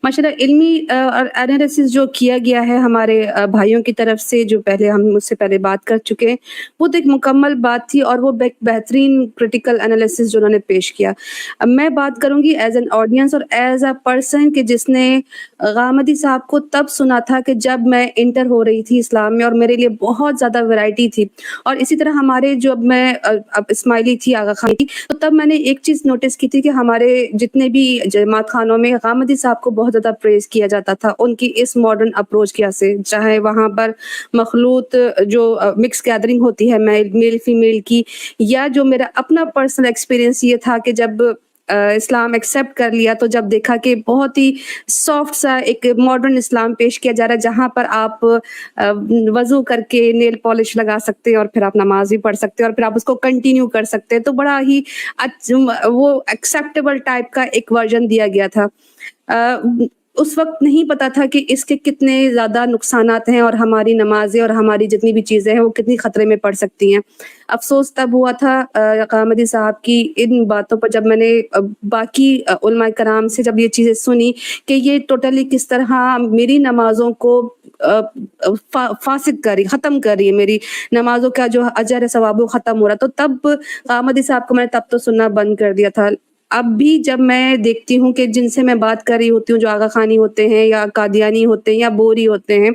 माशाल्लाह इल्मी और एनालिसिस जो किया गया है हमारे भाइयों की तरफ से, जो पहले हम मुझसे पहले बात कर चुके हैं, वो तो एक मुकम्मल बात थी और वो बेहतरीन क्रिटिकल एनालिसिस जो उन्होंने पेश किया। अब मैं बात करूँगी एज़ एन ऑडियंस और एज़ अ पर्सन कि जिसने गामदी साहब को तब सुना था कि जब मैं इंटर हो रही थी इस्लाम में और मेरे लिए बहुत ज़्यादा वैरायटी थी। और इसी तरह हमारे जब मैं अब इस्माइली थी, आगा खानी थी, तो तब मैंने एक चीज़ नोटिस की थी कि हमारे जितने भी जमात खानों में गामदी साहब को बहुत ज़्यादा प्रेज़ किया जाता था, उनकी इस मॉडर्न अप्रोच की वजह से। चाहे वहाँ पर मखलूत जो मिक्स गैदरिंग होती है मेल फीमेल की, या जो मेरा अपना पर्सनल एक्सपीरियंस ये था कि जब इस्लाम एक्सेप्ट कर लिया, तो जब देखा कि बहुत ही सॉफ्ट सा एक मॉडर्न इस्लाम पेश किया जा रहा है, जहाँ पर आप वज़ू करके नेल पॉलिश लगा सकते हैं और फिर आप नमाज़ भी पढ़ सकते हैं और फिर आप उसको कंटिन्यू कर सकते हैं। तो बड़ा ही वो एक्सेप्टेबल टाइप का एक वर्ज़न दिया गया था। उस वक़्त नहीं पता था कि इसके कितने ज़्यादा नुकसानात हैं और हमारी नमाज़ें और हमारी जितनी भी चीज़ें हैं वो कितनी खतरे में पड़ सकती हैं। अफ़सोस तब हुआ था गामदी साहब की इन बातों पर, जब मैंने बाकी उलमाए कराम से जब ये चीज़ें सुनी कि ये टोटली किस तरह मेरी नमाज़ों को फासिद कर रही, ख़त्म कर रही है, मेरी नमाज़ों का जो अजर है सवाब वो ख़त्म हो रहा। तो तब गामदी साहब को मैंने तब तो सुनना बंद कर दिया था। अब भी जब मैं देखती हूँ कि जिनसे मैं बात कर रही होती हूँ, जो आगा खानी होते हैं या कादियानी होते हैं या बोरी होते हैं,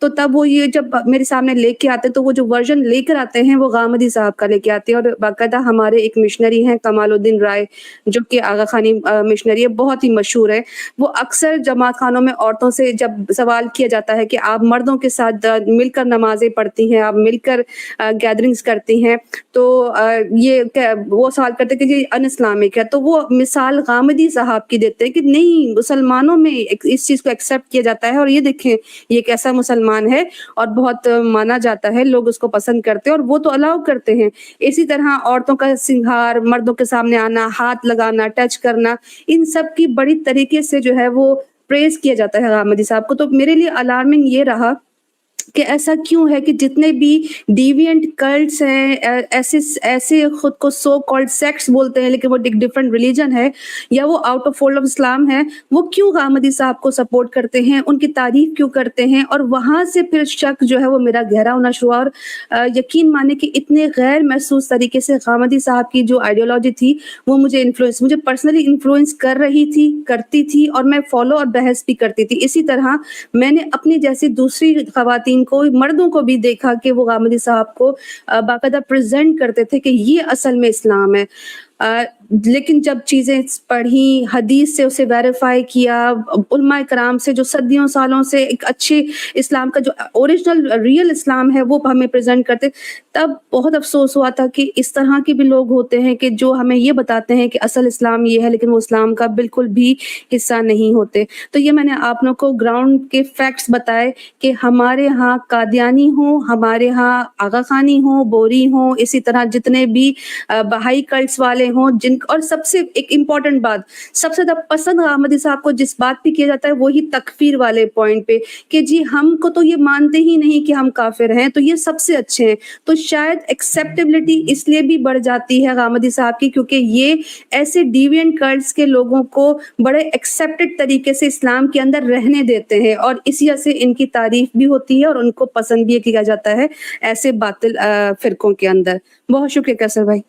तो तब वो ये जब मेरे सामने लेके आते हैं, तो वो जो वर्ज़न लेकर आते हैं वो गामदी साहब का लेके आते हैं। और बाकायदा हमारे एक मिशनरी हैं कमालुद्दीन राय, जो कि आगा खानी मिशनरी है, बहुत ही मशहूर है। वो अक्सर जमात खानों में औरतों से जब सवाल किया जाता है कि आप मर्दों के साथ मिलकर नमाज़ें पढ़ती हैं, आप मिलकर गैदरिंग्स करती हैं, तो ये क्या वो सवाल करते हैं कि ये अनइस्लामिक है। तो वो मिसाल गामदी साहब की देते हैं कि नहीं, मुसलमानों में इस चीज़ को एक्सेप्ट किया जाता है और ये देखें ये एक ऐसा मुसलमान है और बहुत माना जाता है, लोग उसको पसंद करते हैं और वो तो अलाउ करते हैं। इसी तरह औरतों का सिंगार, मर्दों के सामने आना, हाथ लगाना, टच करना, इन सब की बड़ी तरीके से जो है वो प्रेज़ किया जाता है गामदी साहब को। तो मेरे लिए अलार्मिंग ये रहा कि ऐसा क्यों है कि जितने भी डिविएंट कल्ट्स हैं, ऐसे ऐसे खुद को सो कॉल्ड सेक्ट्स बोलते हैं लेकिन वो एक डिफरेंट रिलीजन है, या वो out of fold of Islam है, वो क्यों गामदी साहब को सपोर्ट करते हैं, उनकी तारीफ क्यों करते हैं। और वहां से फिर शक जो है वो मेरा गहरा होना शुरू हुआ। और यकीन माने कि इतने गैर महसूस तरीके से गामदी साहब की जो आइडियोलॉजी थी वो मुझे पर्सनली इन्फ्लुएंस कर रही थी, करती थी, और मैं फॉलो और बहस भी करती थी। इसी तरह मैंने अपनी जैसी दूसरी खवातीन को, मर्दों को भी देखा कि वो गामदी साहब को बाकायदा प्रेजेंट करते थे कि ये असल में इस्लाम है। लेकिन जब चीज़ें पढ़ी, हदीस से उसे वेरीफाई किया, उलमाए कराम से जो सदियों सालों से एक अच्छे इस्लाम का जो ओरिजिनल रियल इस्लाम है वो हमें प्रेजेंट करते, तब बहुत अफसोस हुआ था कि इस तरह के भी लोग होते हैं कि जो हमें ये बताते हैं कि असल इस्लाम ये है, लेकिन वो इस्लाम का बिल्कुल भी हिस्सा नहीं होते। तो ये मैंने आप लोग को ग्राउंड के फैक्ट्स बताए कि हमारे यहाँ कादियानी हो, हमारे यहाँ आगा खानी हो, बोरी हो, इसी तरह जितने भी बहाई कल्ट्स वाले हों, जिन और सबसे एक इम्पॉर्टेंट बात, सबसे ज़्यादा पसंद गामदी साहब को जिस बात पे किया जाता है वही तकफीर वाले पॉइंट पे, कि जी हमको तो ये मानते ही नहीं कि हम काफिर हैं, तो ये सबसे अच्छे हैं। तो शायद एक्सेप्टेबिलिटी इसलिए भी बढ़ जाती है गामदी साहब की, क्योंकि ये ऐसे डिविएंट कल्ट्स के लोगों को बड़े एक्सेप्टेड तरीके से इस्लाम के अंदर रहने देते हैं और इसी वजह से इनकी तारीफ भी होती है और उनको पसंद भी किया जाता है ऐसे बातिल फिरकों के अंदर। बहुत शुक्रिया कैसर भाई।